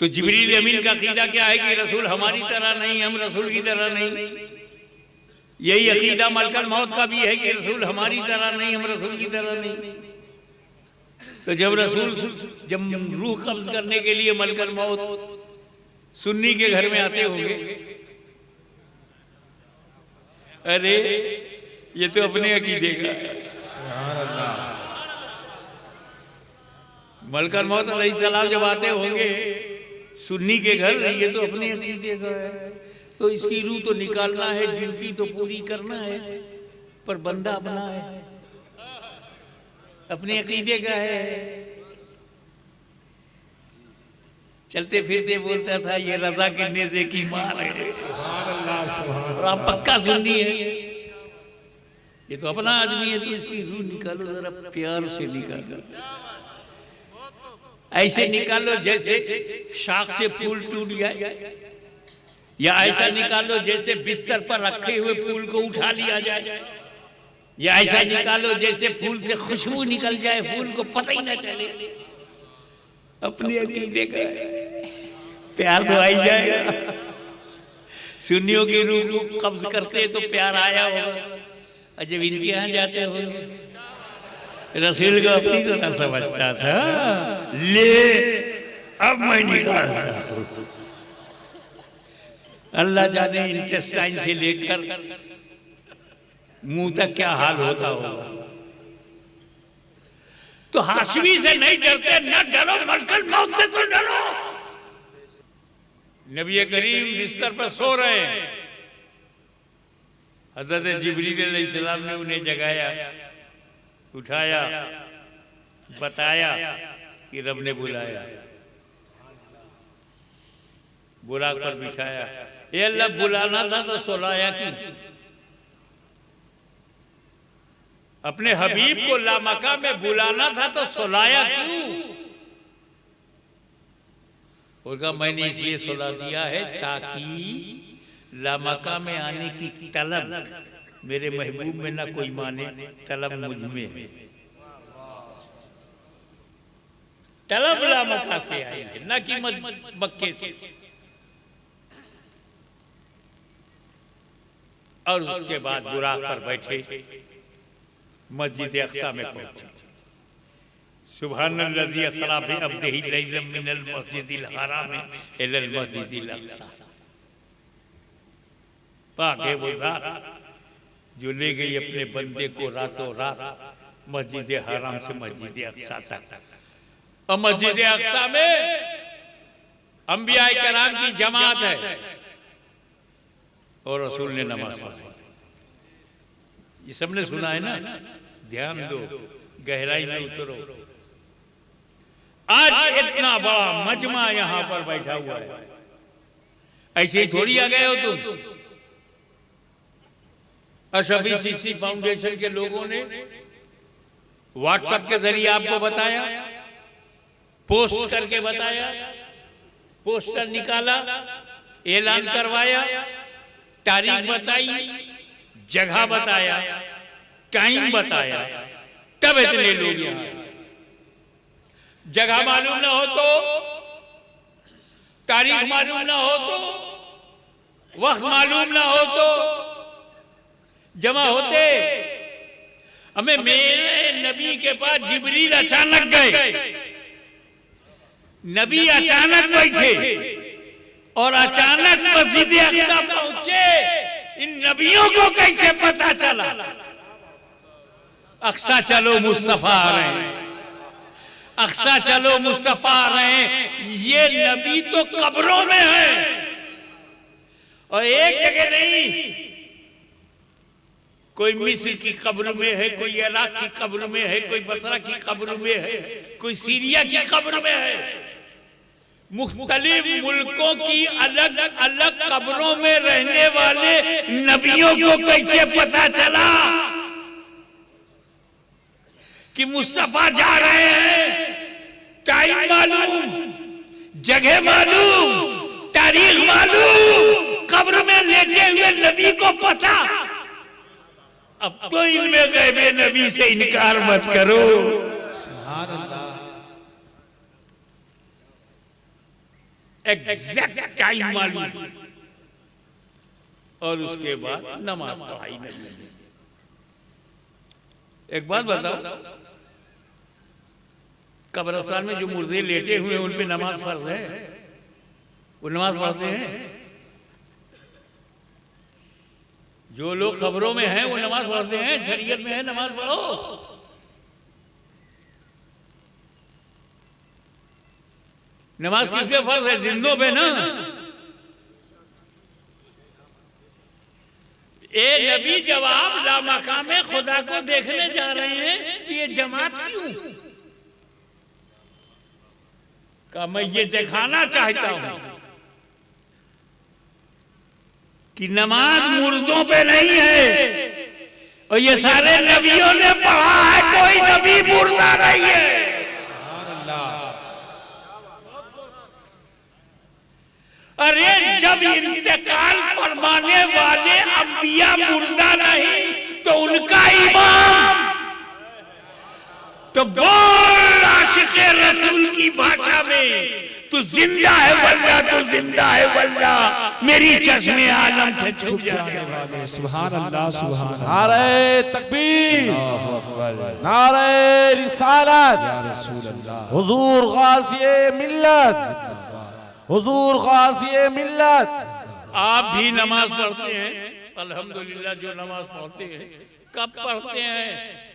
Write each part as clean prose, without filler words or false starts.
तो जिब्रील अमीन का अकीदा क्या है कि रसूल हमारी तरह नहीं, हम रसूल की तरह नहीं। यही अकीदा मलकल मौत का भी है कि रसूल हमारी तरह नहीं, हम रसूल की तरह नहीं। तो जब रूह कब्ज करने के लिए मलकल मौत सुन्नी के घर में आते होंगे, अरे ये तो अपने अकीदे का है। मलकल मौत अलैहिस्सलाम जब आते होंगे सुन्नी के घर, ये तो अपने अकीदे का है, तो इसकी रूह तो निकालना है, ड्यूटी तो पूरी करना है, पर बंदा अपना है, अपने अकीदे का है। चलते फिरते बोलता था ये रजा गिरने से की मार है। और आप पक्का सुन्नी है, ये तो अपना आदमी है, तो इसकी रूह निकालो, जरा प्यार से निकालो, ऐसे निकालो जैसे शाख से फूल टूट जाए, या ऐसा निकालो जैसे बिस्तर पर रखे हुए फूल को उठा लिया जाए, या ऐसा निकालो जैसे फूल से खुशबू निकल जाए, फूल को पता ही ना चले। अपने अकीदे का प्यार तो आ ही जाएगा। सुन्नियों की रूह को कब्ज करते तो प्यार आया होगा, और जब इनके यहाँ जाते हो रसूल को अपनी तो ना समझता था, ले अब मैं निकालता हूं। अल्लाह जाने इंटेस्टाइन से लेकर मुंह तक क्या हाल होता होगा। तो हाशमी से नहीं डरते, न डरो, मलकल मौत से तो डरो। नबी करीम बिस्तर पर सो रहे हैं, हज़रत जिब्रील अलैहिस्सलाम ने उन्हें जगाया, उठाया, बताया कि रब ने बुलाया, बुराक पर बिठाया। ये अल्लाह बुलाना था तो सुलाया क्यों? अपने हबीब को लामका में बुलाना था तो सुलाया क्यों? उनका मैंने इसलिए सुला दिया है ताकि लामका में आने की तलब मेरे महबूब में ना कोई माने, तलब मुझ में है। तलब लामका से आई है, ना कि मक्के से। और उसके बाद बुराक पर बैठे मस्जिद अक्सा में पहुंचे। सुब्हानल्लज़ी अस्रा बिअब्दिही लैलन मिनल मस्जिदिल हराम इलल मस्जिदिल अक्सा। पाक है वो ज़ात जो ले गई अपने बंदे को रातों रात मस्जिद हराम से मस्जिद अक्सा तक। और मस्जिद अक्सा में अंबिया किराम की जमात है और रसूल ने नमाज पढ़ी। ये सबने सुना है ना, ध्यान दो, गहराई में उतरो। आज इतना बड़ा मजमा यहां पर बैठा हुआ है, ऐसे ही थोड़ी आ गए हो तुम। अशफी चिश्ती फाउंडेशन के लोगों ने व्हाट्सएप के जरिए आपको बताया, पोस्ट करके बताया, पोस्टर निकाला, ऐलान करवाया, तारीख बताई, जगह बताया, टाइम बताया, तब इतने लोग यहाँ। जगह मालूम ना हो तो, तारीख मालूम ना हो तो, वक्त मालूम ना हो तो जमा होते। हमें मेरे नबी के पास जिब्रील अचानक गए, नबी अचानक बैठे और अचानक मस्जिद अक्सा पहुंचे। इन नबियों को कैसे पता चला? अक्सा चलो मुस्तफा आ रहे हैं, अक्सा चलो मुस्तफा आ रहे हैं। ये नबी तो कब्रों में है, और एक जगह नहीं, कोई मिस्र की कब्र में है, कोई इराक की कब्र में है, कोई बसरा की कब्र में है, कोई सीरिया की कब्र में है। मुख्तलिफ मुल्कों की अलग अलग कब्रों में रहने वाले नबियों को कैसे पता चला कि मुस्तफा जा रहे हैं? टाइम मालूम, जगह मालूम, तारीख मालूम, कब्र में लेटे हुए नबी को पता। अब तो इनमें गैबे नबी से इनकार मत करो। एग्जैक्ट टाइम मालूम, और उसके बाद नमाज पढ़ाई नहीं। एक बात बताओ, कब्रिस्तान में जो मुर्दे लेटे हुए हैं उन पे नमाज फर्ज है? वो नमाज पढ़ते हैं? जो लोग खबरों में हैं वो नमाज पढ़ते हैं? शरीयत में है नमाज पढ़ो। नमाज किस पे फर्ज है? जिंदों पे ना। ए नबी जवाब लामकाम खुदा को देखने जा रहे हैं कि ये जमात क्यों? का मैं ये दिखाना चाहता हूं कि नमाज मुर्दों पे नहीं है, और ये सारे नबियों ने पढ़ा है, कोई नबी मुर्दा नहीं है। अरे जब इंतकाल फरमाने वाले अंबिया मुर्दा नहीं तो उनका इमाम तो बोल आशिक़े रसूल की भाषा में, तू जिंदा है वल्ला, तू जिंदा है वल्ला, मेरी चश्मे आलम से छुप जाने वाले। सुभान अल्लाह, सुभान अल्लाह। नारे तकबीर, नारे रिसालत, या रसूल अल्लाह। हुजूर गाज़िए मिल्लत, हुजूर गाज़िए मिल्लत। आप भी नमाज पढ़ते हैं अल्हम्दुलिल्लाह। जो नमाज पढ़ते हैं कब पढ़ते हैं?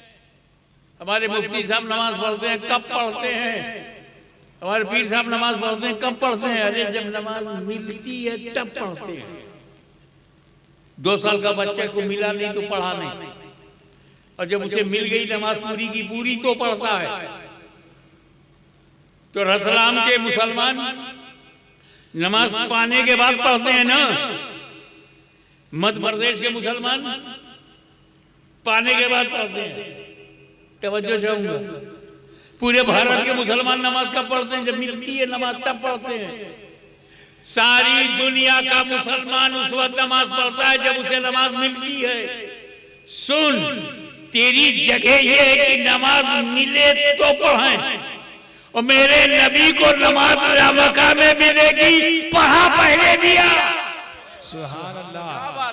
हमारे मुफ्ती साहब नमाज पढ़ते हैं कब पढ़ते हैं? हमारे पीर साहब नमाज पढ़ते हैं कब पढ़ते हैं? अरे जब नमाज मिलती है तब पढ़ते हैं। 2 साल का बच्चे को मिला नहीं तो पढ़ा नहीं, और जब उसे मिल गई नमाज पूरी की पूरी तो पढ़ता है। तो रतलाम के मुसलमान नमाज पाने के बाद पढ़ते हैं ना, मध्य प्रदेश के मुसलमान पाने के बाद पढ़ते हैं। तवज्जो चाहूंगा, पूरे भारत के मुसलमान नमाज कब पढ़ते हैं? जब मिलती है नमाज तब पढ़ते हैं। सारी दुनिया का मुसलमान उस वक्त नमाज पढ़ता है जब उसे नमाज मिलती है। सुन, तेरी जगह ये है कि नमाज मिले तो पढ़ें, और मेरे नबी को नमाज मक्का में मिलेगी, पढ़ा पहले दिया। सुभान अल्लाह,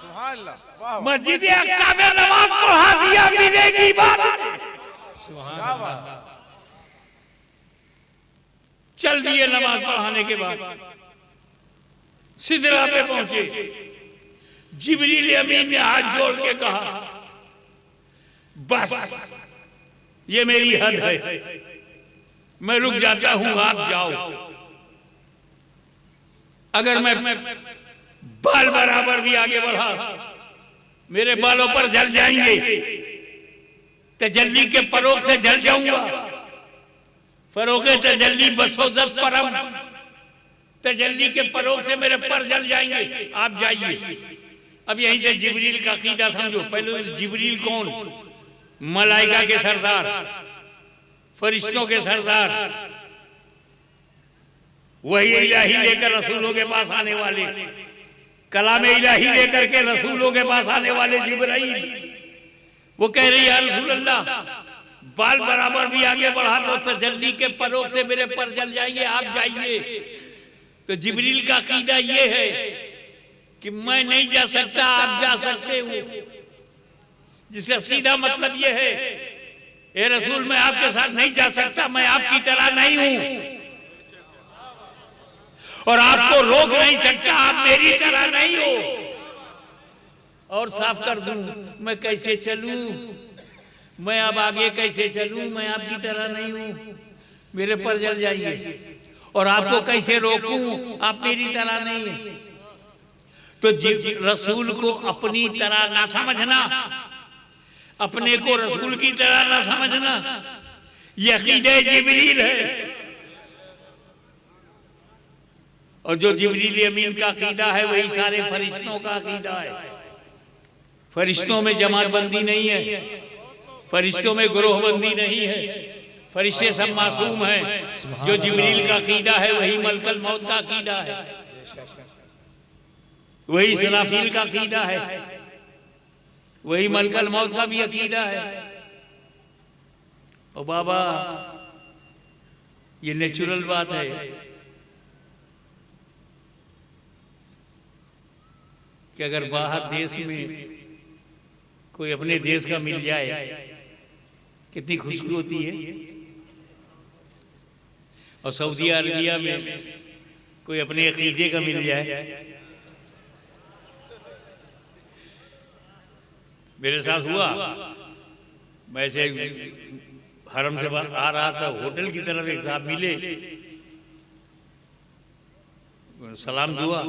सुभान अल्लाह। मस्जिद अक्सा में नमाज पढ़ा दिया, मिलेगी बात। सुभान अल्लाह। चल दिए नमाज पढ़ाने के बाद सिदरा पे पहुंचे। जिब्रील अमीन ने हाथ जोड़ के कहा, बस ये मेरी हद है, मैं रुक जाता हूं, आप जाओ। अगर मैं बाल बराबर भी आगे बढ़ा, मेरे बालों पर जल जाएंगे, तजल्ली के फरोग से जल जाऊंगा। फरोगे तजल्ली बसोजत परम, तजल्ली के फरोग से मेरे पर जल जाएंगे, आप जाइए। अब यहीं से जिब्रील का अकीदा समझो। पहले जिब्रील कौन? मलाइका के सरदार, फरिश्तों के सरदार, वही इलाही लेकर रसूलों के पास आने वाले, कलाम इलाही लेकर के रसूलों के पास आने वाले जिब्राइल। वो कह रही है रसूल अल्लाह, बाल बराबर भी आगे बढ़ा दो तो तजल्ली के फरोग से मेरे पर जल जाएंगे, आप जाइए। तो जिब्रील का अकीदा ये है कि मैं नहीं जा सकता, आप जा सकते हो। जिसका सीधा मतलब ये है, ए रसूल मैं आपके साथ नहीं जा सकता, मैं आपकी तरह नहीं हूं, और आपको रोक नहीं सकता, आप मेरी तरह नहीं हो। और साफ कर दूं, मैं कैसे चलूं? मैं अब आगे कैसे चलूं? मैं आपकी तरह नहीं हूं, मेरे पर जल जाइए। और आपको कैसे रोकूं? आप मेरी तरह नहीं है। तो रसूल को अपनी तरह ना समझना, अपने को रसूल की तरह ना समझना, यह अकीदा जिब्रील है। और जो जिब्रील अमीन का अकीदा है वही सारे फरिश्तों का अकीदा है। फरिश्तों में जमातबंदी नहीं है, फरिश्तों में ग्रोहबंदी नहीं है, फरिश्ते सब मासूम हैं। जो जिब्रील का अकीदा है वही मलकल मौत का अकीदा है, वही इसराफील का अकीदा है, वही मलकल मौत का भी अकीदा है। और बाबा ये नेचुरल बात है, कि अगर बाहर देश में कोई अपने देश का मिल जाए कितनी खुशी होती है, और सऊदी अरबिया में कोई अपने अकीदे का मिल जाए। मेरे साथ हुआ, मैं ऐसे हरम से आ रहा था, होटल की तरफ एक साहब मिले, सलाम दुआ,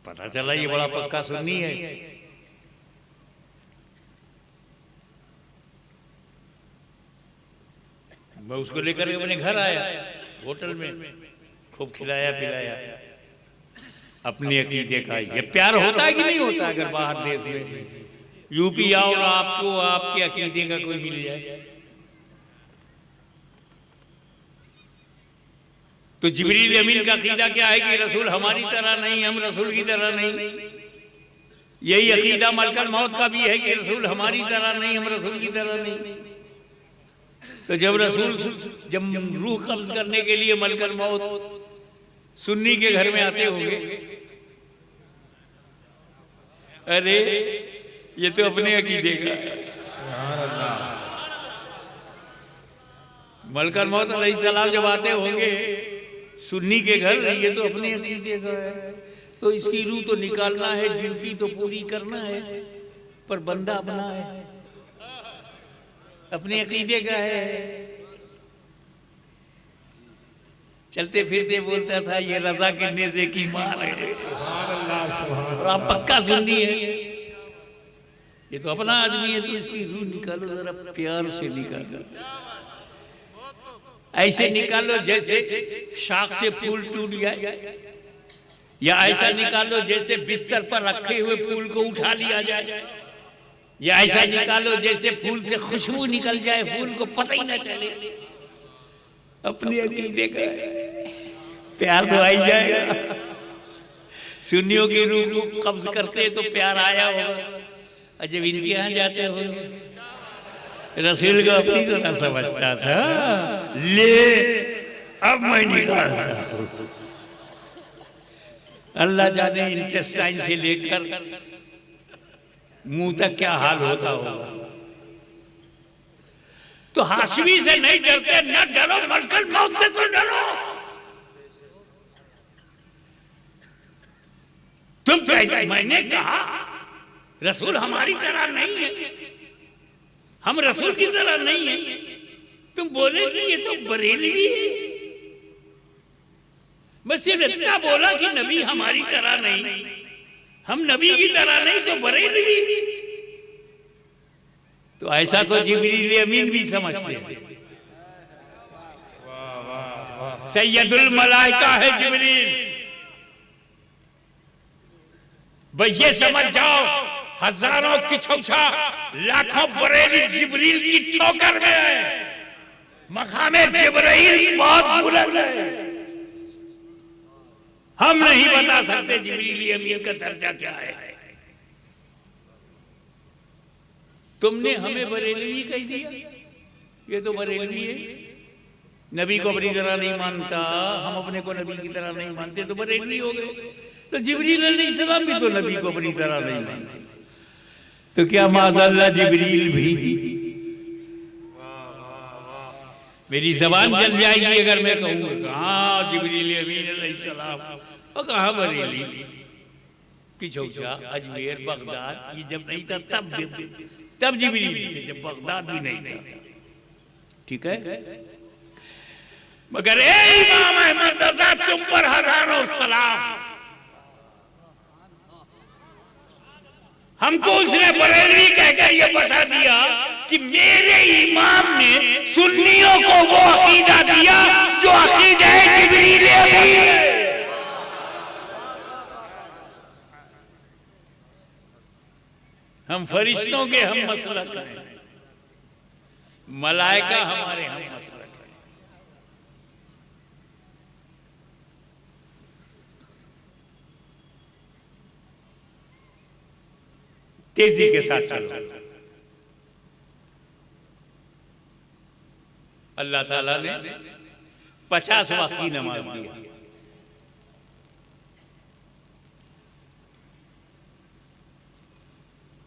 पता चला ये बड़ा पक्का सुन्नी है। मैं उसको लेकर के अपने घर आया, होटल में खूब खिलाया पिलाया, अपने अकीदे का। ये प्यार होता है कि नहीं होता? अगर बाहर देश में यूपी आओ और आपको आपके अकीदे का कोई मिल जाए तो जिब्रील अमीन का अकीदा क्या है कि रसूल हमारी तरह नहीं, हम रसूल की तरह नहीं। यही अकीदा मलकल मौत का भी है कि रसूल हमारी तरह नहीं, हम रसूल की तरह नहीं। तो जब रूह कब्ज करने के लिए मलकल मौत सुन्नी के घर में आते होंगे, अरे ये तो अपने अकीदे का है। मलकल मौत अलैहिस्सलाम जब आते होंगे सुन्नी के घर, ये तो अपने अकीदे का है, तो इसकी रूह तो निकालना है, ड्यूटी तो पूरी करना है, पर बंदा अपना है, अपने अकीदे का है। चलते फिरते बोलता था ये रजा गिरने से की मार है, और आप पक्का सुन्नी है, ये तो अपना आदमी है, तो इसकी रूह निकालो, जरा प्यार से निकालो, ऐसे निकालो जैसे शाख से फूल टूट जाए, या ऐसा निकालो जैसे बिस्तर पर रखे हुए फूल को उठा लिया जाए, या ऐसा निकालो जैसे फूल से खुशबू निकल जाए, फूल को पता ही ना चले। अपने अकीदे का प्यार तो आ ही जाएगा। सुन्नियों की रूह को कब्ज करते तो प्यार आया होगा, और जब इनके यहाँ जाते हो रसूल को अपनी तरह समझता था, ले अब मैं निकालता हूं। अल्लाह जाने इंटेस्टाइन से लेकर मुंह तक क्या हाल होता होगा। तो हाशमी से नहीं डरते, न डरो, मलकल मौत से तो डरो। तुम कह, मैंने कहा रसूल हमारी तरह नहीं है, हम रसूल की तरह नहीं है, तुम बोले कि ये तो बरेलवी है। मैं सिर्फ इतना बोला कि नबी हमारी तरह नहीं, हम नबी की तरह नहीं तो बरेलवी। तो ऐसा तो जिब्रील अमीन भी समझते हैं। सैयदुल मलाइका है जिब्रील। भाई ये समझ जाओ, हजारों की छौछा लाखों बरेली जिब्रील की ठोकर में है। मकामे जिब्रील बहुत बुलंद है, हम नहीं बता सकते जिब्रील अमीन का दर्जा क्या है। तुमने हमें बरेलवी कह दिया, ये तो बरेलवी है, नबी को अपनी तरह नहीं मानता, हम अपने को नबी की तरह नहीं मानते, तो बरेलवी हो गए। तो जिब्रील अलैहिस्सलाम भी तो नबी को अपनी तरह नहीं मानते, तो क्या माज़अल्लाह जिब्रील भी? मेरी जबान जल जाएगी अगर मैं कहूँगा हाँ जिब्रील अमीन अलैहिस्सलाम, और कहाँ बरेली की छौछा, अजमेर बगदाद, ये जब नहीं था तब जिब्रील थे, जब बगदाद भी नहीं था। ठीक है, मगर ए इमाम अहमद रज़ा तुम पर हजारों सलाम। हमको उसने बरेलवी कहकर ये बता दिया कि मेरे इमाम ने सुन्नियों को वो अकीदा दिया जो अकीदा है जिब्रील अमीन। हम फरिश्तों के हम मसलक हैं, मलाइका हमारे हम मसलक हैं। तेजी के साथ चलो। अल्लाह ताला ने 50 वक्त की नमाज दिया,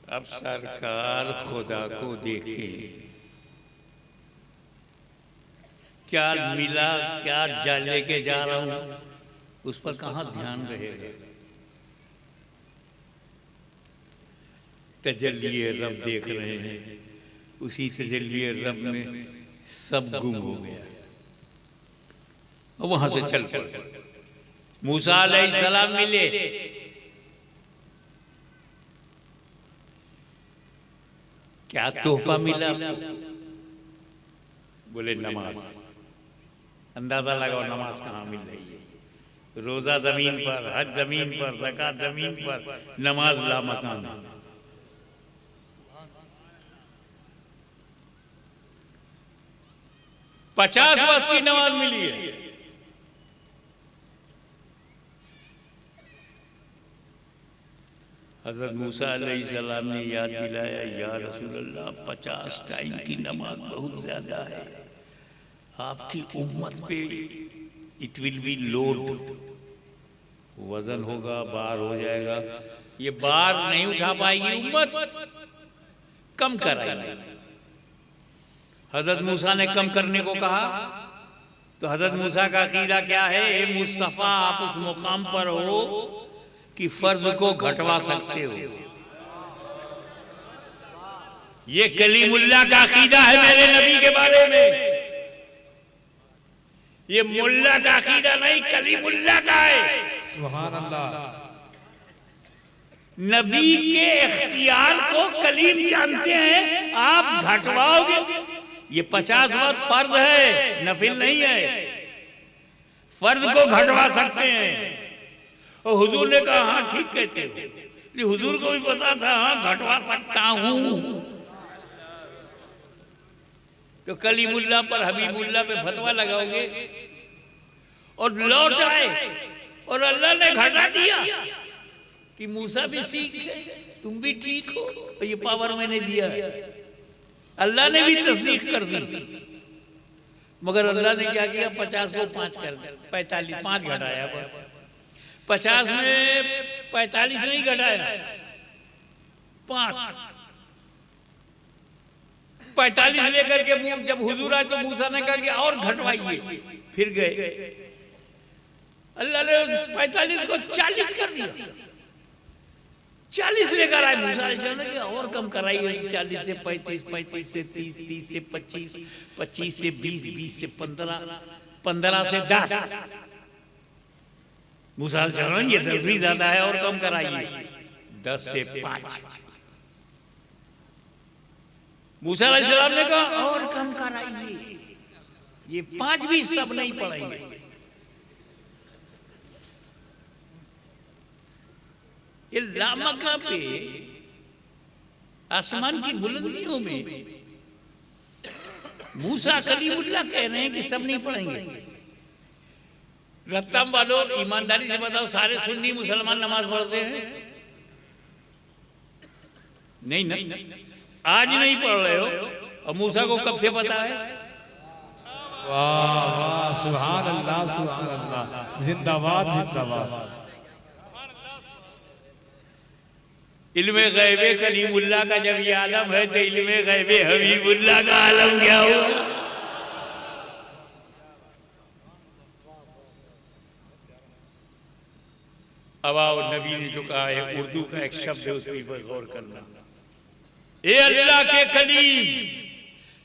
अब सरकार खुदा को देखे, क्या मिला, क्या जा लेके जा रहा हूं, उस पर कहां ध्यान रहेगा। तजल्ली रब देख रहे हैं, उसी तजल्ली रब में सब गुम हो गया और वहां से चल पड़े। मूसा अलैहिस्सलाम मिले, क्या तोहफा मिला? बोले नमाज। अंदाजा लगाओ नमाज कहाँ मिल रही है। रोजा जमीन पर, हज जमीन पर, ज़कात जमीन पर, नमाज लामकान है। पचास वक्त की नमाज मिली है। हजरत मूसा अलैहिस्सलाम ने याद दिलाया, या रसूल अल्लाह 50 टाइम की नमाज बहुत ज्यादा है, आपकी उम्मत पे इट विल बी लोड, वजन होगा, बार हो जाएगा, ये बार नहीं उठा पाएगी उम्मत, कम कराएगी। हजरत मूसा ने कम करने को कहा तो हजरत मूसा का अकीदा क्या है? ए मुस्तफा, आप उस मुकाम पर हो कि फर्ज को घटवा सकते हो। ये कलीमुल्लाह का अकीदा है मेरे नबी के बारे में। ये मुल्ला का अकीदा नहीं, कलीमुल्लाह का है। सुभान अल्लाह। नबी के इख्तियार को कलीम जानते हैं, आप घटवाओगे। ये 50 वक्त फर्ज है, नफिल नहीं है। फर्ज को घटवा सकते हैं। और हुजूर ने कहा हाँ ठीक कहते हो। हुजूर को भी पता था हाँ घटवा सकता हूं। तो कलीमुल्लाह पर, हबीबुल्लाह पे फतवा लगाओगे और लौट आए और अल्लाह ने घटा दिया कि मूसा भी सीख है, तुम भी ठीक हो, और ये पावर मैंने दिया है। अल्लाह ने भी तस्दीक कर दी। मगर अल्लाह ने क्या किया? 50 को 5 कर दिया, 45, 5 घटाया बस। 50 में 45 नहीं घटाया, 5। 45 लेकर के जब हुजूर आए तो मूसा ने कहा कि और घटवाइए, फिर गए। अल्लाह ने 45 को 40 कर दिया। 40 लेकर आए मूसा अलैहिस्सलाम ने और कम कराइए, 40 से 35, 35 से 30, 30 से 25, 25 से 20, 20 से 15, 15 से 10। मूसा अलैहिस्सलाम ये 10 भी ज्यादा है और कम कराइए, 10 से 5। मूसा अलैहिस्सलाम ने कहा और कम कराइए, ये 5 भी सब नहीं पढ़ेंगे। ये लामका पे आसमान की बुलंदियों में मूसा कलीमुल्लाह कह रहे हैं कि सब नहीं पढ़ेंगे। रत्तम वालों, ईमानदारी से बताओ, सारे सुन्नी मुसलमान नमाज पढ़ते हैं? नहीं ना, आज नहीं पढ़ रहे हो। और मूसा को कब से पता है? वाह वाह, सुभान अल्लाह, सुभान अल्लाह, जिंदाबाद जिंदाबाद। इल्मे गैबे कलीमुल्लाह का जब ये आलम है तो इल्मे गैबे हबीबुल्लाह का आलम क्या हुआ? अब आओ, नबी ने जो कहा है, उर्दू का एक शब्द है, उसी पर गौर करना। ए अल्लाह के कलीम,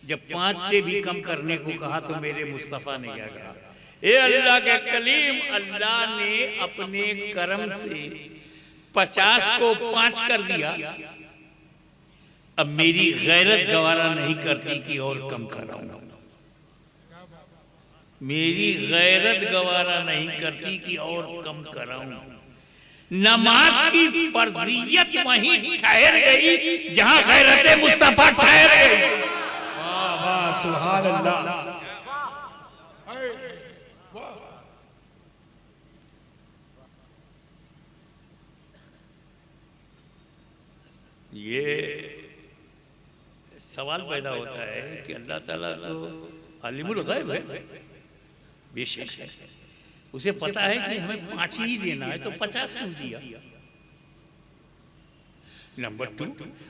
जब 5 से भी कम करने को कहा तो मेरे मुस्तफा ने क्या कहा? ए अल्लाह के कलीम, अल्लाह ने अपने करम से 50 को 5 कर दिया। अब मेरी गैरत गवारा नहीं करती कि और कम कराऊं। मेरी गैरत गवारा नहीं करती कि और कम कराऊं। नमाज की फर्जियत वहीं ठहर गई जहां गैरत मुस्तफा ठहर गई। वाह वाह, सुभान अल्लाह। ये सवाल पैदा होता है कि अल्लाह ताला तो आलिमुल गैब है, बेशक है, उसे पता है कि हमें 5 ही देना है तो 50 क्यों दिया? नंबर 2,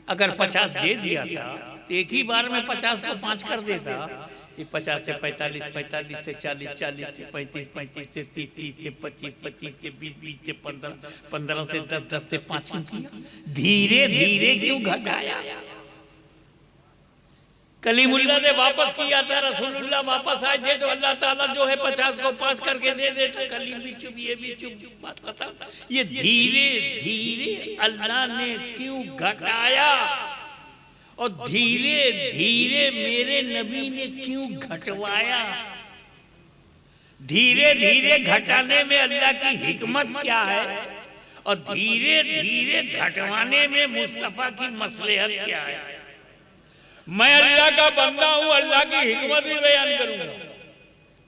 अगर 50 दे दिया था तो एक ही बार में 50 को 5 कर देता। ये 50 से 45, 45 से 40, 40 से 35, 35 से 30, 30 से 25, 25 से 20, 20 से 15, 15 से 10, 10 से 5 क्यों किया? धीरे धीरे क्यों घटाया? कलीमुल्लाह ने वापस किया था, रसूलुल्लाह वापस आए थे तो अल्लाह ताला जो है 50 को 5 करके दे देता। कलीम भी चुप, ये भी चुप, बात खत्म। ये धीरे धीरे अल्लाह ने क्यों घटाया और धीरे धीरे मेरे नबी ने क्यों घटवाया? धीरे धीरे घटाने में अल्लाह की हिकमत क्या है और धीरे धीरे घटवाने में मुस्तफा की मसलहत क्या है? मैं अल्लाह का बंदा हूं, अल्लाह की हिकमत भी बयान करूंगा।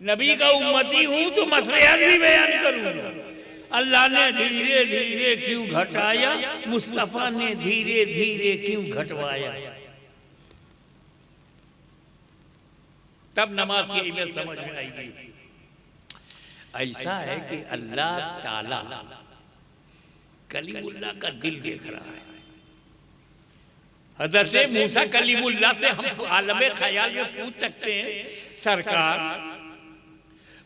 नबी का उम्मती हूं तो मसलहत भी बयान करूंगा। अल्लाह ने धीरे धीरे क्यों घटाया, मुस्तफा ने धीरे धीरे क्यों घटवाया? तब नमाज की अहमियत समझ में आएगी। ऐसा है कि अल्लाह ताला कलीमुल्लाह का दिल देख रहा है। हज़रत मूसा कलीमुल्लाह से हम आलमे ख्याल में पूछ सकते हैं, सरकार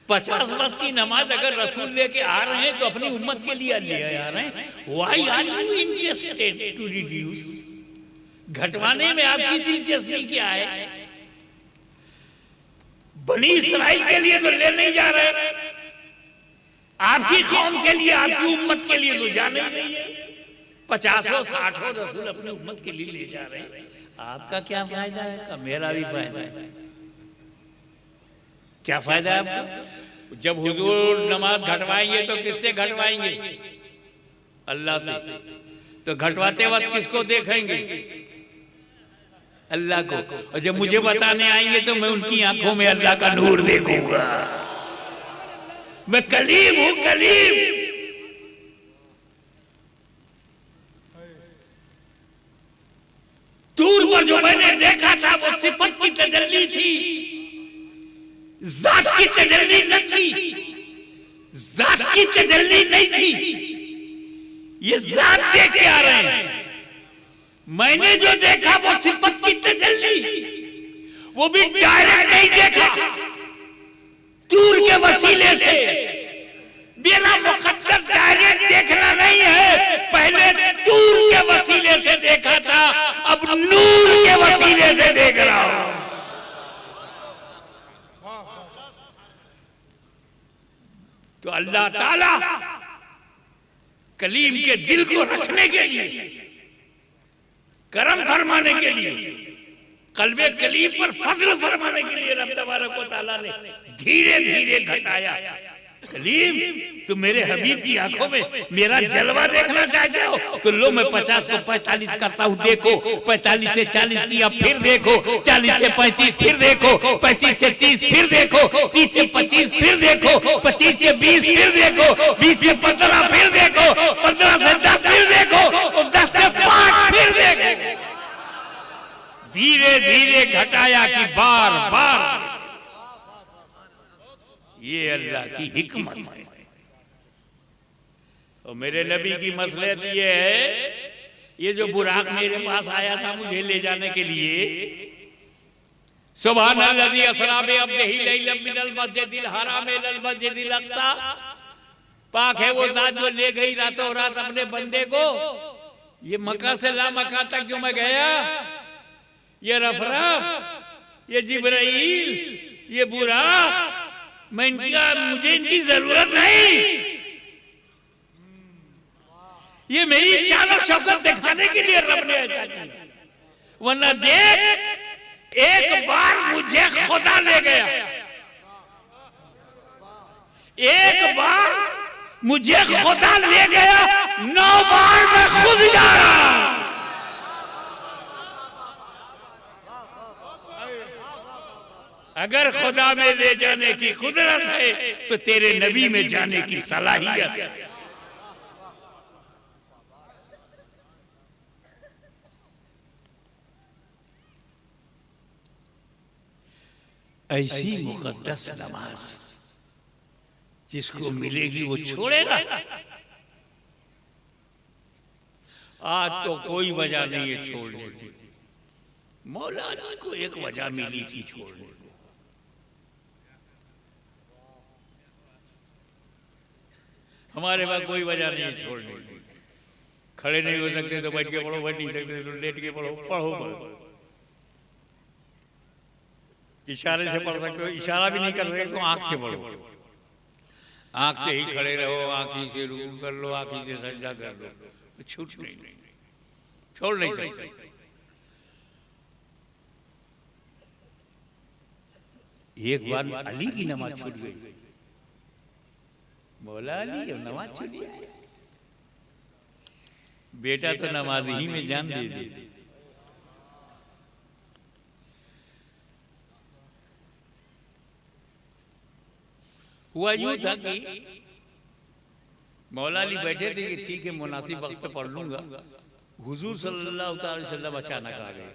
50 वक्त की नमाज अगर रसूल लेके आ रहे हैं तो अपनी उम्मत के लिए ले आ रहे हैं, why are you interested to reduce? घटवाने में आपकी दिलचस्पी क्या है? बनी इस्राइल के लिए तो ले नहीं जा रहे, आपकी कौम के लिए, आपकी उम्मत के लिए तो जा नहीं रही है। 50 60 रसूल अपनी उम्मत के लिए ले जा रहे हैं, आपका क्या फायदा है? का मेरा भी फायदा है। क्या फायदा है आपका? जब हुजूर नमाज घटवाएंगे तो किससे घटवाएंगे? अल्लाह से। तो घटवाते वक्त किसको देखेंगे? अल्लाह को। और जब मुझे बताने आएंगे तो मैं उनकी आंखों में अल्लाह का नूर देखूंगा। मैं कलीम हूं, कलीम। दूर पर जो मैंने देखा था वो सिफत की तजल्ली थी, जात की तजल्ली न थी, जात की तजल्ली नहीं थी। ये जात देख के आ रहे हैं। मैंने जो देखा वो सिफत की तजल्ली, वो भी डायरेक्ट नहीं देखा, दूर के वसीले से। मेरा मुकद्दर डायरेक्ट देखना नहीं है, पहले दूर के वसीले से देखा था, अब नूर के वसीले से देख रहा हूं। तो अल्लाह ताला कलीम के दिल को रखने के लिए, करम फरमाने के लिए, कल्बे कलीम पर फजल फरमाने के लिए रब तबारक व तआला ने धीरे धीरे घटाया। कलीम, तुम मेरे हबीब की आंखों में मेरा जलवा देखना चाहते हो तो लो, मैं 50 को 45 करता हूँ, देखो। 45 से 40 किया, फिर देखो। 40 से 35 फिर देखो। 35 से 30 फिर देखो। 30 से 25 फिर देखो। 25 से 20 फिर देखो। 20 से 15 फिर देखो। 15 से 10 फिर देखो। 10 से 5 फिर देखो। धीरे धीरे घटाया कि बार बार। ये अल्लाह की हिकमत है। और मेरे नबी की मसलहत ये है, ये जो बुराक मेरे पास आया था मुझे ले जाने के लिए, सुभान अल्लाज़ी असरा बिअब्दिही लैलन मिनल मस्जिदिल हराम इलल मस्जिदिल अक़सा। पाक है वो जात जो ले गई रातों रात अपने बंदे को। ये मक्का से ला मक्का तक जो मैं गया, ये रफरफ, ये जिब्राइल, ये बुराक, मुझे इनकी जरूरत नहीं। ये मेरी शान और शौकत दिखाने के लिए रब ने ऐसा किया। वरना देख, एक बार मुझे खुदा ले गया, एक बार मुझे खुदा ले गया, 9 बार मैं खुद जा रहा हूं। अगर खुदा में ले जाने की कुदरत है तो तेरे नबी में जाने की सलाहियत है। ऐसी मुकद्दस नमाज जिसको मिलेगी वो छोड़ेगा। आज तो कोई वजह नहीं है छोड़ने की। मौला अली को एक वजह मिली थी छोड़ने को। हमारे पास कोई वजह नहीं है छोड़ने की। खड़े नहीं हो सकते तो बैठ के पढ़ो, बैठ नहीं सकते तो लेट के पढ़ो, पढ़ो। इशारे से पढ़ सकते हो, इशारा भी नहीं कर सकते तो आंख से पढ़ो। आंख से ही खड़े रहो, आंख ही से रुकू कर लो, आंख ही से सजदा कर लो, तो छूट नहीं, छोड़ नहीं सकते। एक बार अली की नमाज छूट गई, मौला अली अब नमाज छूट गई। बेटा तो नमाज ही में जान दे दे। हुआ यूं था कि मौला अली बैठे थे कि ठीक है मुनासिब वक्त पे पढ़ लूंगा। हुजूर सल्लल्लाहु अलैहि वसल्लम अचानक आ गए,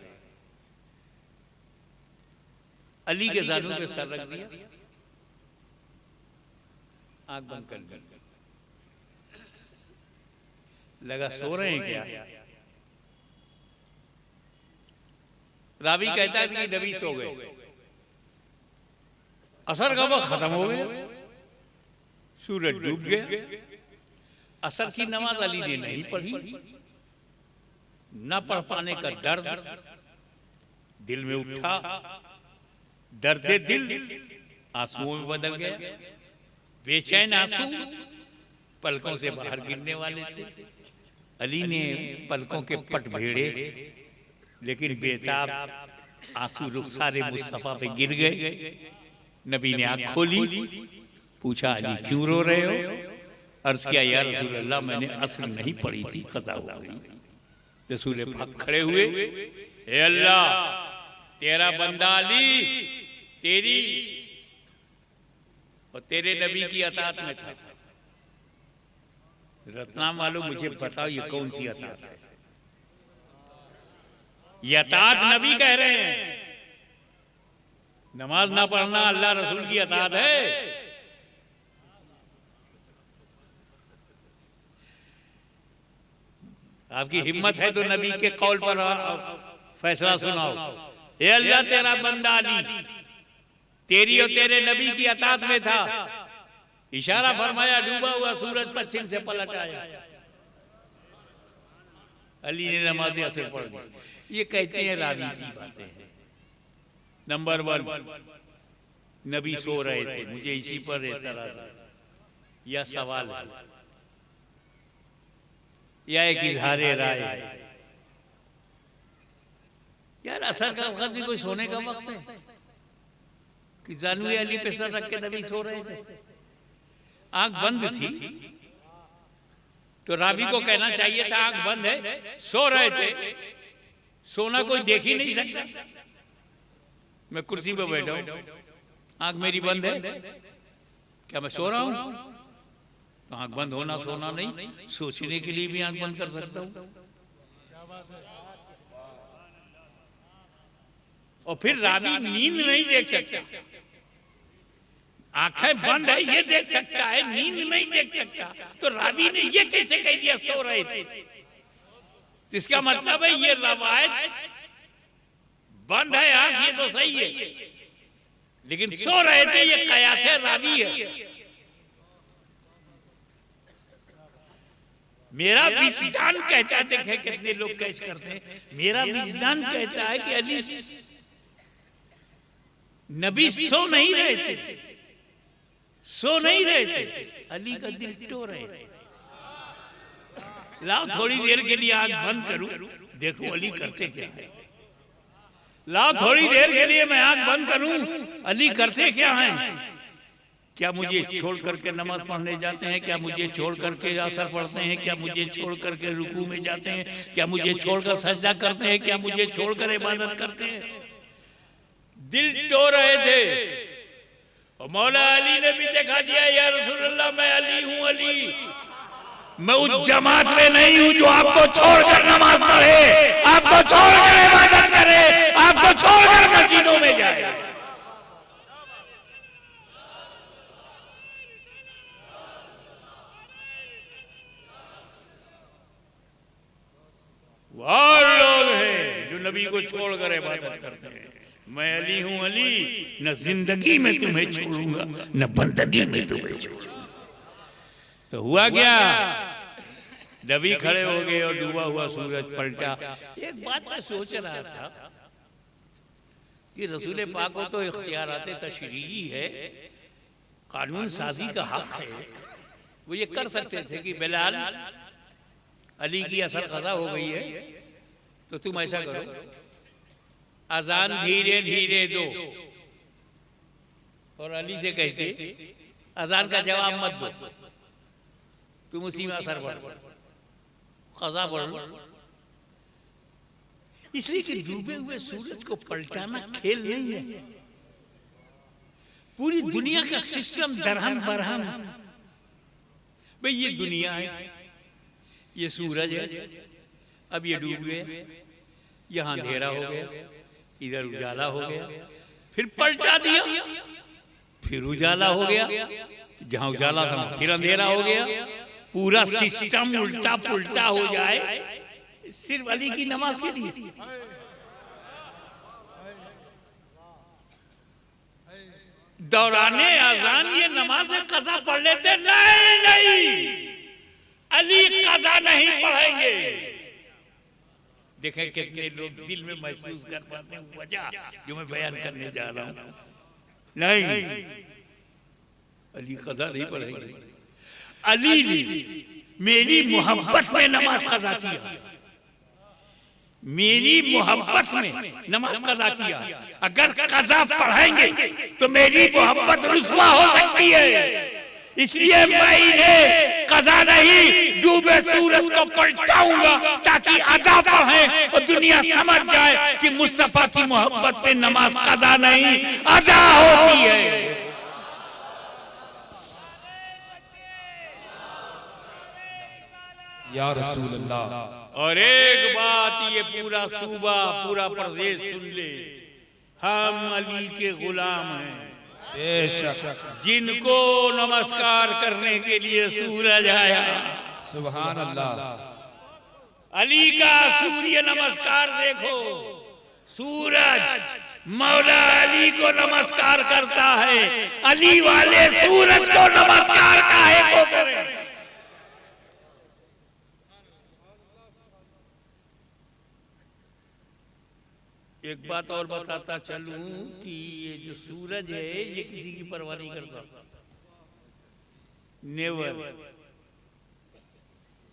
अली के जानू पे सर रख दिया, आंख बंद कर दी, लगा सो रहे हैं क्या। रावी कहता है कि नबी सो गए, असर का वक्त खत्म हो गया, सूरज डूब गया। असर की नमाज अली ने नहीं पढ़ी। न पढ़ पाने का दर्द दिल में उठा, दर्द दिल आंसुओं में बदल गया। बेचैन आंसू पलकों से बाहर गिरने वाले थे। अली ने पलकों के पट भेड़े, लेकिन बेताब आंसू रुखसारे मुस्तफा पे गिर गए। नबी ने आंख खोली, पूछा अली क्यों रो रहे हो। अर्ज किया या रसूल अल्लाह मैंने असर नहीं पढ़ी थी, खता हो गई। रसूल पाक खड़े हुए, ए अल्लाह तेरा बंदा अली तेरी और तेरे नबी की अतात में था। रत्नाम वालों मुझे बताओ ये कौन सी अतात है। ये अतात नबी कह रहे हैं, नमाज ना पढ़ना अल्लाह रसूल की अतात है। आपकी हिम्मत है तो नबी के कौल पर फैसला सुनाओ। ए अल्लाह तेरा बंदा अली तेरी और तेरे नबी की अतात में था। इशारा फरमाया, डूबा हुआ सूरज पश्चिम से पलट आया। अली ने नमाज असर पढ़ दी। ये कहते हैं रावी की बातें हैं। नंबर 1, नबी सो रहे थे। मुझे इसी पर एतराज या सवाल है या एक इजहारे राय है। यार असर का वक्त भी कोई सोने का वक्त है कि जानवी अली पे सर रख के नबी सो रहे थे। आंख बंद थी तो रावी को कहना चाहिए था आंख बंद है, सो रहे थे। सोना कोई देख ही नहीं सकता। मैं कुर्सी पे बैठा हूं, आंख मेरी बंद है, क्या मैं सो रहा हूं? तो आंख बंद होना सोना नहीं, सोचने के लिए भी आंख बंद कर सकता हूं। और फिर रावी नींद नहीं देख सकता। आंखें बंद है ये देख सकता है, नींद नहीं देख सकता। तो रावी ने ये कैसे कह दिया सो रहे थे। इसका मतलब है ये रवायत बंद है आंख, ये तो सही है, लेकिन सो रहे थे ये कयास रावी है। मेरा विजदान कहता है, देखे कितने लोग कैच करते हैं, मेरा विजदान कहता है कि अली नबी सो नहीं रहे थे, सो नहीं रहे थे, अली का दिल टो रहे थे। लाओ थोड़ी देर के लिए आंख बंद करूं, देखो अली करते क्या है। लाओ थोड़ी देर के लिए मैं आंख बंद करूं, अली करते क्या हैं। क्या मुझे छोड़ करके नमाज पढ़ने जाते हैं, क्या मुझे छोड़ करके असर पढ़ते हैं, क्या मुझे छोड़ करके रुकू में जाते हैं, क्या मुझे छोड़कर सजदा करते हैं, क्या मुझे छोड़कर इबादत करते हैं। दिल टो रहे थे। और मौला अली ने भी देखा दिया, या रसूलल्लाह मैं अली हूं, अली मैं उस जमात में नहीं हूं जो आपको छोड़कर नमाज पढ़े, आपको छोड़कर इबादत करे, आपको छोड़कर मस्जिदों में जाए। नबी को छोड़कर इबादत करते हैं। मैं अली हूं अली, न जिंदगी में तुम्हें छोड़ूंगा न बंदगी में तुम्हें छोड़ूंगा। तो हुआ क्या, नबी खड़े हो गए और डूबा हुआ सूरज पलटा। एक बात मैं सोच रहा था कि रसूल पाक को तो इख्तियारात तशरीई है, कानून साजी का हक है, वो ये कर सकते थे कि बिलाल अली की असर कज़ा हो गई है तो तुम ऐसा करो, अजान धीरे धीरे दो, और अली से कहते अजान का जवाब मत दो, तुम उसी में असर पढ़ कज़ा पढ़ लो। इसलिए कि डूबे हुए सूरज को पलटाना खेल नहीं है। पूरी दुनिया का सिस्टम दरहम बरहम, भाई ये दुनिया है, ये सूरज है, अब ये डूब गया, यहां अंधेरा हो गया, इधर उजाला हो गया, फिर पलटा दिया, फिर उजाला हो गया, जहां उजाला था फिर अंधेरा हो गया, पूरा सिस्टम उल्टा पुल्टा हो जाए सिर्फ अली की नमाज के लिए। दौराने अजान ये नमाज कज़ा पढ़ लेते, नहीं नहीं अली कज़ा नहीं पढ़ेंगे। देखें कितने लोग दिल में महसूस कर पाते हैं वजह जो मैं बयान करने जा रहा हूं। नहीं, अली कज़ा नहीं पढ़ेंगे। अली ने मेरी मोहब्बत में नमाज कज़ा किया, मेरी मोहब्बत में नमाज कज़ा किया। अगर कज़ा पढ़ेंगे तो मेरी मोहब्बत रुस्वा हो सकती है, इसलिए मैं इन्हें कज़ा नहीं डूबे सूरज को पलटाऊंगा ताकि अदा पढ़ें और दुनिया समझ जाए कि मुस्तफा की मोहब्बत पे नमाज कज़ा नहीं अदा होती है। या रसूल अल्लाह। और एक बात ये पूरा सूबा पूरा प्रदेश सुन ले, हम अली के गुलाम हैं, बेशक जिनको नमस्कार करने के लिए सूरज आया। सुभान अल्लाह। अली का सूर्य नमस्कार देखो, सूरज मौला अली को नमस्कार करता है, अली वाले सूरज को नमस्कार काहे को करें। एक बात और बताता चलूं कि ये जो सूरज है ये किसी की परवाह नहीं करता, नेवर।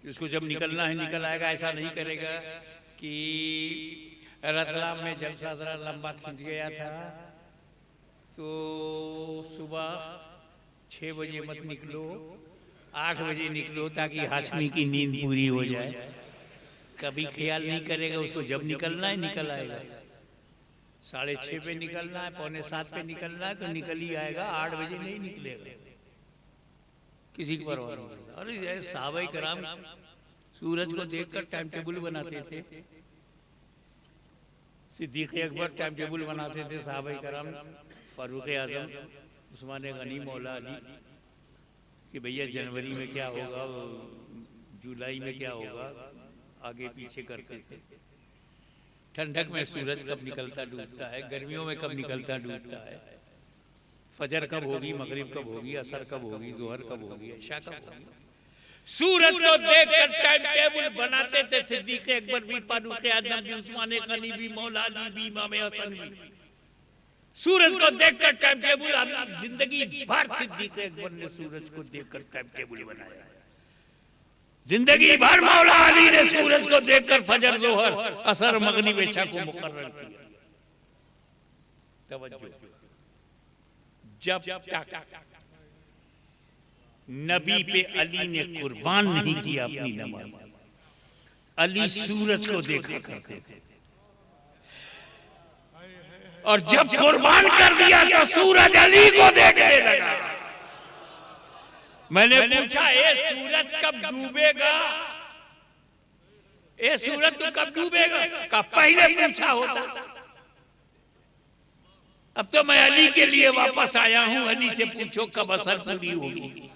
इसको जब निकलना है निकल आएगा, ऐसा नहीं करेगा कि रतलाम में जलसा जरा लंबा खिंच गया था तो सुबह 6 बजे मत निकलो, 8 बजे निकलो ताकि हाशमी की नींद पूरी हो जाए। कभी ख्याल नहीं करेगा, उसको जब निकलना है निकल आएगा। 6:30 पे निकलना है, 6:45 पे निकलना है तो निकल ही आएगा, 8 बजे नहीं निकलेगा, किसी की परवाह नहीं करता। और सहाबाए कराम सूरज को देखकर टाइम टेबल बनाते थे, सिद्दीक़ अकबर टाइम टेबल बनाते थे, सहाबाए कराम, फारूक आजम, उस्मान गनी, मौला अली, कि भैया जनवरी में क्या होगा, जुलाई में क्या होगा, आगे पीछे करते थे। ठंडक में सूरज कब निकलता डूबता है, गर्मियों में कब निकलता डूबता है, फजर कब होगी, मगरिब कब होगी, असर कब होगी, जोहर कब होगी, इशा कब होगी, सूरज को देखकर टाइम टेबल बनाते थे सिद्दीक़ अकबर भी, फारूक आज़म भी, उस्मान गनी भी, मौला अली भी, इमाम हसन भी। सूरज को देखकर टाइम टेबल, जिंदगी भर सिद्दीक़ अकबर ने सूरज को देखकर टाइम टेबल बनाया। जिंदगी भर मौला अली ने सूरज को देखकर फजर, जोहर, असर, मगरिब, इशा को मुकर्रर किया। तवज्जो, जब तक नबी पे अली ने कुर्बान नहीं किया अपनी नमाज, अली सूरज को देखा करते थे, और जब कुर्बान कर दिया तो सूरज अली को देखने लगा। मैंने पूछा, ए सूरज कब डूबेगा, ए सूरज तो कब डूबेगा? का पहले पूछा होता। अब तो मैं अली के लिए वापस आया हूं, अली से पूछो कब असर पूरी होगी।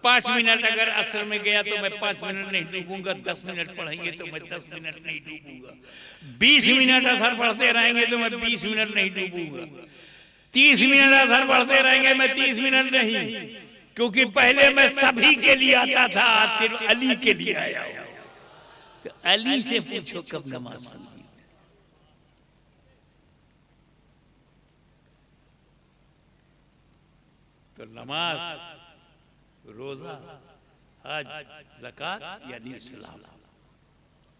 5 मिनट अगर असर में गया तो मैं 5 मिनट नहीं डूबूंगा, 10 मिनट पढ़ेंगे तो मैं 10 मिनट नहीं डूबूंगा, 20 मिनट असर पढ़ते रहेंगे तो मैं 20 मिनट नहीं डूबूंगा, 30 मिनट असर पढ़ते रहेंगे मैं 30 मिनट नहीं, क्योंकि पहले मैं सभी के लिए आता था, आज सिर्फ अली के लिए आया हूं। तो अली से पूछो कब नमाज पढ़ी। तो नमाज, रोजा, हज, ज़कात यानी इस्लाम,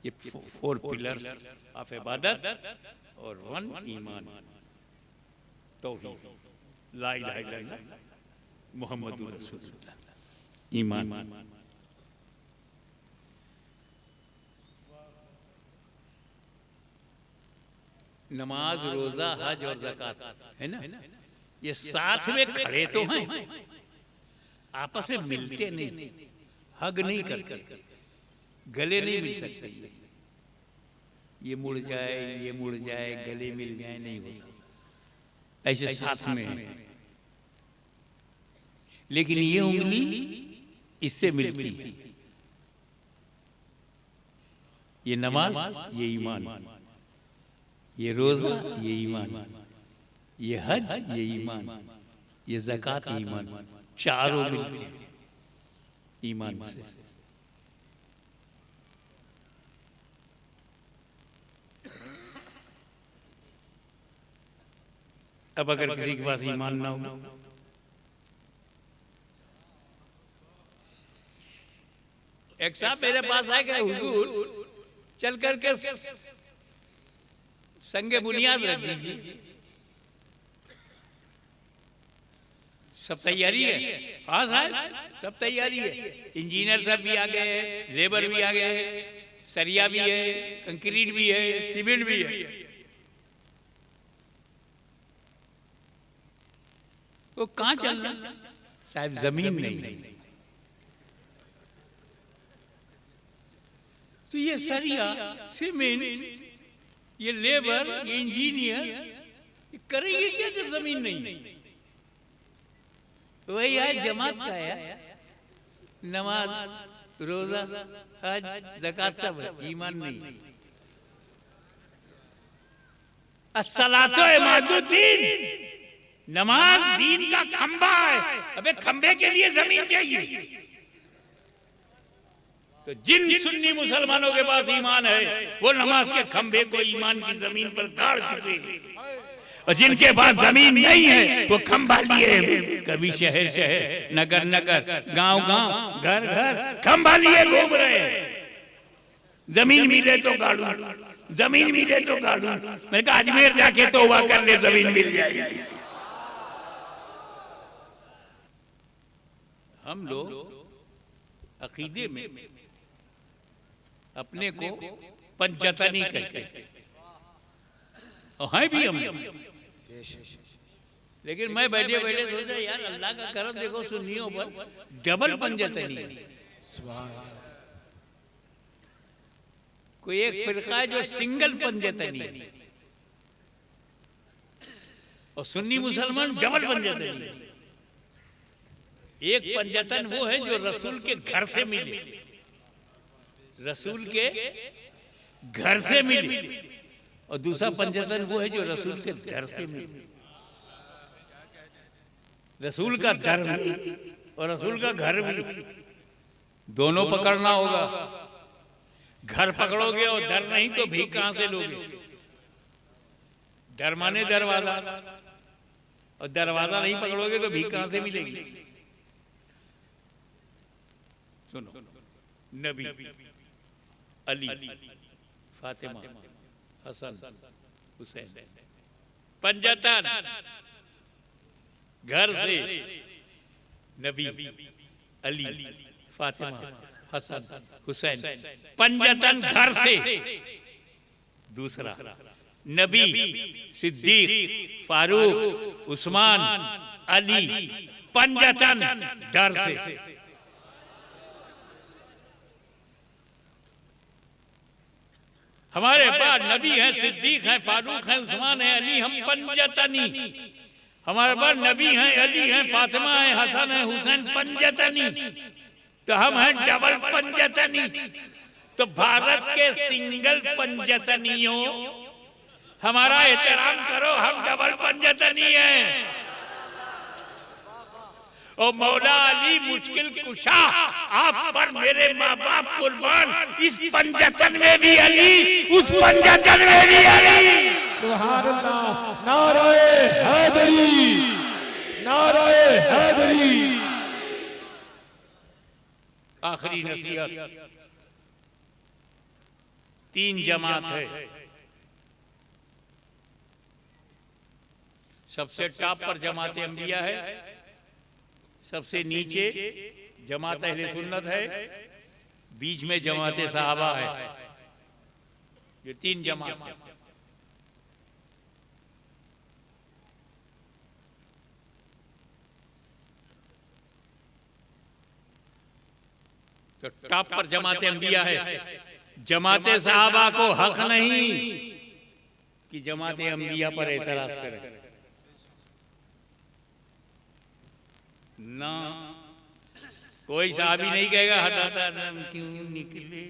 ये 4 पिलर्स ऑफ इबादत और 1 ईमान, तौहीद, ला इलाहा इल्लल्लाह मुहम्मदुर रसूलुल्लाह, ईमान। नमाज, रोजा, हज और ज़कात है ना, ये साथ में खड़े तो हैं, आपस में मिलते नहीं, हग नहीं करते, गले नहीं मिल सकते, ये मुड़ जाए, ये मुड़ जाए, गले मिल जाए, नहीं होता, ऐसे साथ में है। लेकिन ये उंगली इससे मिलती है, ये नमाज, ये ईमान, ये रोजा, ये ईमान, ये हज, ये ईमान, ये ज़कात, ईमान, चारों मिलते हैं ईमान से। अब अगर किसी के पास ईमान ना हो, एक साहब मेरे पास आए, गए हुजूर चल करके संगे बुनियाद रख दीजिए, सब तैयारी है? हाँ साहब सब तैयारी है, इंजीनियर साहब भी आ गए, लेबर भी आ गए, सरिया भी है, कंक्रीट भी है, सीमेंट भी है। वो कहाँ चल रहा? साहब जमीन नहीं। तो ये सरिया, सीमेंट, ये लेबर, ये इंजीनियर, ये करेंगे क्या जब जमीन नहीं? वही है जमात का है, नमाज, रोजा, हज, ज़कात सब, ईमान नहीं। अस्सलातो इमादुद्दीन, नमाज दीन का खंबा है। अबे खंबे के लिए जमीन चाहिए। तो जिन सुन्नी मुसलमानों के पास ईमान है वो नमाज के खंबे को ईमान की जमीन पर गाड़ चुके हैं, और जिनके पास जमीन नहीं है वो खंबा लिए कभी शहर शहर, नगर नगर, गांव गांव, घर घर खंबा लिए घूम रहे हैं। जमीन मिले तो गाड़ू, जमीन मिले तो गाड़ू। मैंने कहा अजमेर जाके तौबा कर ले, जमीन मिल जाएगी। हम लोग अकीदे में अपने को पंचतनी कहते हैं भी हम, लेकिन मैं बैठे बैठे सोचा यार अल्लाह का करम देखो, सुन्नियों पर डबल पंचतनी। कोई एक फिरका है जो सिंगल पंचतनी है, और सुन्नी मुसलमान डबल पंचतनी। एक पंचतन वो है जो रसूल के घर से मिले, रसूल के घर से मिले, और दूसरा पंचतन वो है जो रसूल के दर से मिले। रसूल का दर भी और रसूल का घर भी, दोनों पकड़ना होगा। घर पकड़ोगे और दर नहीं तो भीख कहां से लोगे? डर माने दरवाजा, और दरवाजा नहीं पकड़ोगे तो भीख कहां से मिलेगी? सुनो, नबी, अली, फातिमा, हसन, हुसैन, पंचतन घर से, नबी, अली, फातिमा, हसन, हुसैन, पंचतन घर से। दूसरा नबी, सिद्दीक, फारूक, उस्मान, अली, पंचतन डर से। हमारे पास नबी हैं, सिद्दीक हैं, फारूक हैं, उस्मान है, अली, हम पंचतनी। हमारे पास नबी हैं, अली हैं, फातिमा है, हसन है, हुसैन पंजतनी, तो हम हैं डबल पंजतनी। तो भारत के सिंगल पंजतनियों हमारा एहतराम करो, हम डबल पंजतनी हैं। और मौला अली मुश्किल कुशा, आप पर मेरे माँ बाप कुर्बान, इस पंजतन में भी अली, उस पंजतन में भी अली। सुभान अल्लाह। नाराए हैदरी, नाराए हैदरी। आखिरी नसीहत, 3 जमात है। सबसे टॉप पर जमात अंबिया है, सबसे नीचे जमात अहले सुन्नत है, बीच में जमात सहाबा है। ये 3 जमात है। तो टॉप पर जमात अंबिया है। जमात सहाबा को हक नहीं कि जमात अंबिया पर एतराज करें ना। कोई साहबी नहीं कहेगा हदादा क्यों निकले,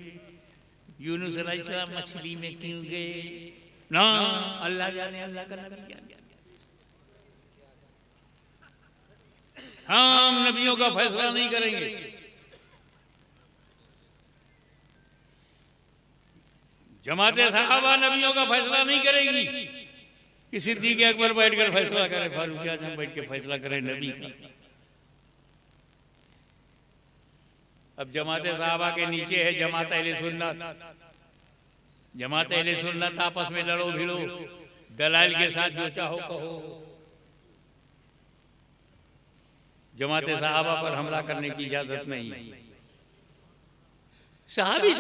यूनुस अलैहिस्सलाम मछली में क्यों गए, ना। अल्लाह जाने, अल्लाह का नबी जाने। हम नबियों का फैसला नहीं करेंगे। जमाते सहाबा नबियों का फैसला नहीं करेगी कि सिद्दीक़ अकबर बैठकर फैसला करे, फारूक आज़म बैठ के फैसला करे नबी का। अब जमाते सहाबा के नीचे है जमात अहले सुन्नत। जमात अहले सुन्नत आपस में लड़ो भिड़ो, दलाइल के साथ जो चाहो कहो। जमाते सहाबा पर हमला करने की इजाजत नहीं है। सहाबी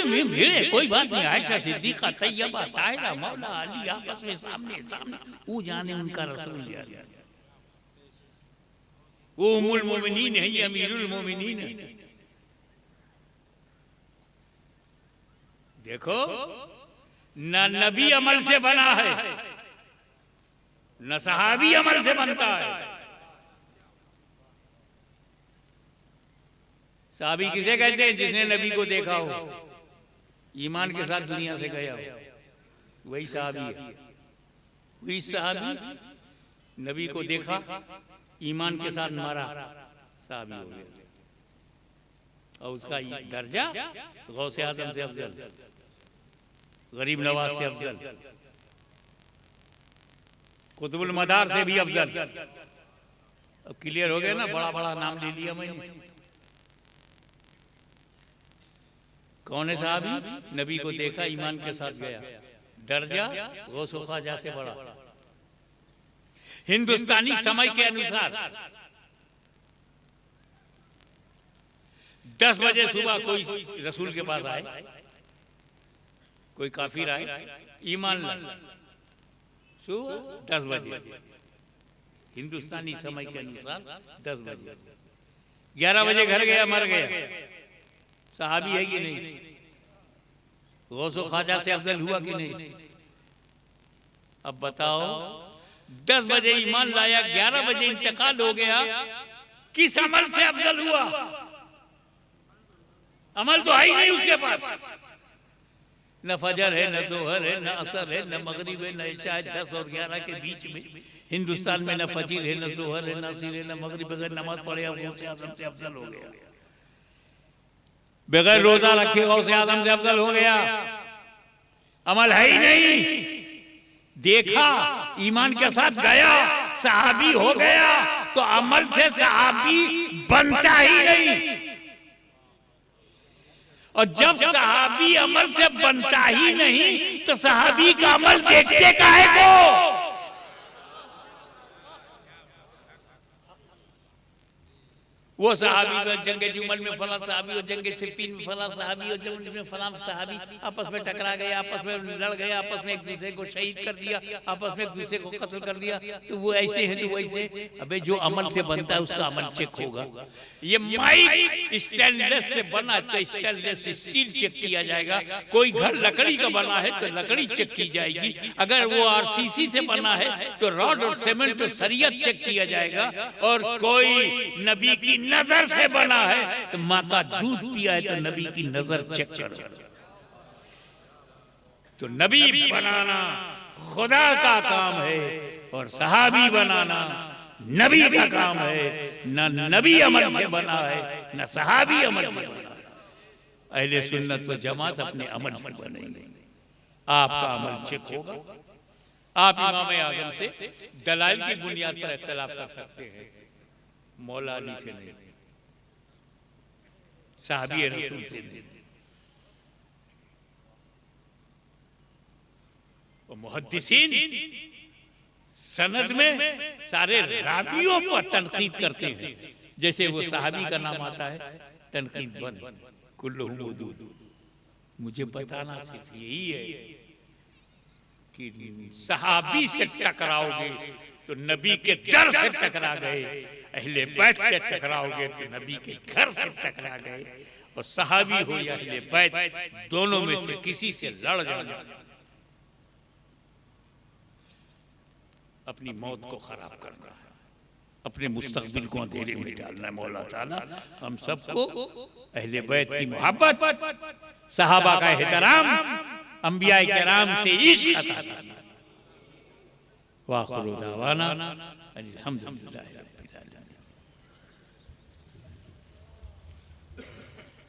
में भिड़े कोई बात नहीं, आयशा सिद्दीक़ा तैयबा ताहिरा मौला अली आपस में सामने सामने, वो जाने उनका रसूल यार, वो उम्मुल मोमिनीन है, ये अमीरुल मोमिनीन है। देखो न नबी अमल से बना है, न सहाबी अमल से बनता है। सहाबी किसे कहते हैं? जिसने नबी को देखा हो, ईमान के साथ दुनिया से गया हो, वही सहाबी है। वही सहाबी नबी को देखा, ईमान के साथ मारा, सहाबी हो गया। और उसका दर्जा गौसे आजम से अफजल, गरीब नवाज से अफजल, कुतुबुल मदार से भी अफजल। अब क्लियर हो गया ना, बड़ा बड़ा नाम ले लिया मैंने। कौन है साहबी? नबी को देखा, ईमान के साथ गया, दर्जा गौसे ख्वाजा से बड़ा। हिंदुस्तानी समय के अनुसार 10 बजे सुबह कोई रसूल के पास आए, कोई काफिर आए, ईमान लाए, सुबह 10 बजे हिंदुस्तानी समय के अनुसार 10 बजे। 11 बजे घर गया, मर गया, सहाबी है कि नहीं? गौसो ख्वाजा से अफजल हुआ कि नहीं? अब बताओ, 10 बजे ईमान लाया, 11 बजे इंतकाल हो गया, किस अमल से अफजल हुआ? अमल तो है ही नहीं उसके पास। न फजर है, न जोहर है, न असर है, न मगरिब है, न इशा है। 10 और 11 के बीच में हिंदुस्तान में न फजीर है, न जोहर है, न असर है, न मगरिब। बगैर नमाज पढ़े गौसे आजम से अफजल हो गया। बगैर रोजा रखे गौसे आजम से अफजल हो गया। अमल है ही नहीं। देखा, ईमान के साथ गया, सहाबी हो गया, तो अमल से सहाबी बनता ही नहीं। और जब सहाबी अमल से बनता ही नहीं, तो सहाबी का अमल देखते काहे को? वो सहाबी में जंगे जुमल में फला सहाबी और जंगे सिफ्फीन में फला सहाबी और जंग में फला सहाबी आपस में टकरा गए, आपस में लड़ गए, आपस में एक दूसरे को शहीद कर दिया, आपस में एक दूसरे को कत्ल कर दिया। तो वो ऐसे हैं तो वैसे। अबे जो अमल से बनता है उसका अमल चेक होगा। ये माइक स्टेनलेस से बना तो स्टेनलेस स्टील चेक किया जाएगा। कोई घर लकड़ी का बना है तो लकड़ी चेक की जाएगी। अगर वो आरसीसी से बना है तो रॉड और सीमेंट और सरियत चेक किया जाएगा। और कोई नबी की नजर से बना है तो माँ का दूध पिया है तो नबी की नजर चेक करो। तो नबी बनाना खुदा का काम है और सहाबी बनाना नबी का काम है। न नबी अमल से बना है न सहाबी अमल से बना है। अहले सुन्नत व जमात अपने अमल से बनेंगे। आपका अमल चेक होगा। आप इमाम आजम से दलाइल की बुनियाद पर इख्तिलाफ कर सकते हैं, मौला अली से नहीं, साहबी रसूल से नहीं। मुहद्दिसीन सनद में सारे रावियों पर तनकीद करते हैं। जैसे वो साहबी का नाम आता है तनकीद बंद, कुल्लुहुम मौदूद। मुझे बताना सिर्फ यही है कि सहाबी से टकराओगे तो नबी के दर से टकरा गए, अहले बैत से टकराओगे तो नबी के घर से टकरा गए। और सहाबी हो या अहले बैत, दोनों में से किसी से लड़ जाना अपनी मौत को खराब करना है, अपने मुस्तकबिल को अंधेरे में डालना है। मौला ताला हम सबको अहले बैत की मोहब्बत, सहाबा का एहतराम, अंबिया किराम से इश्क अता फरमाए। वाखिरु दावाना अल्हम्दुलिल्लाह।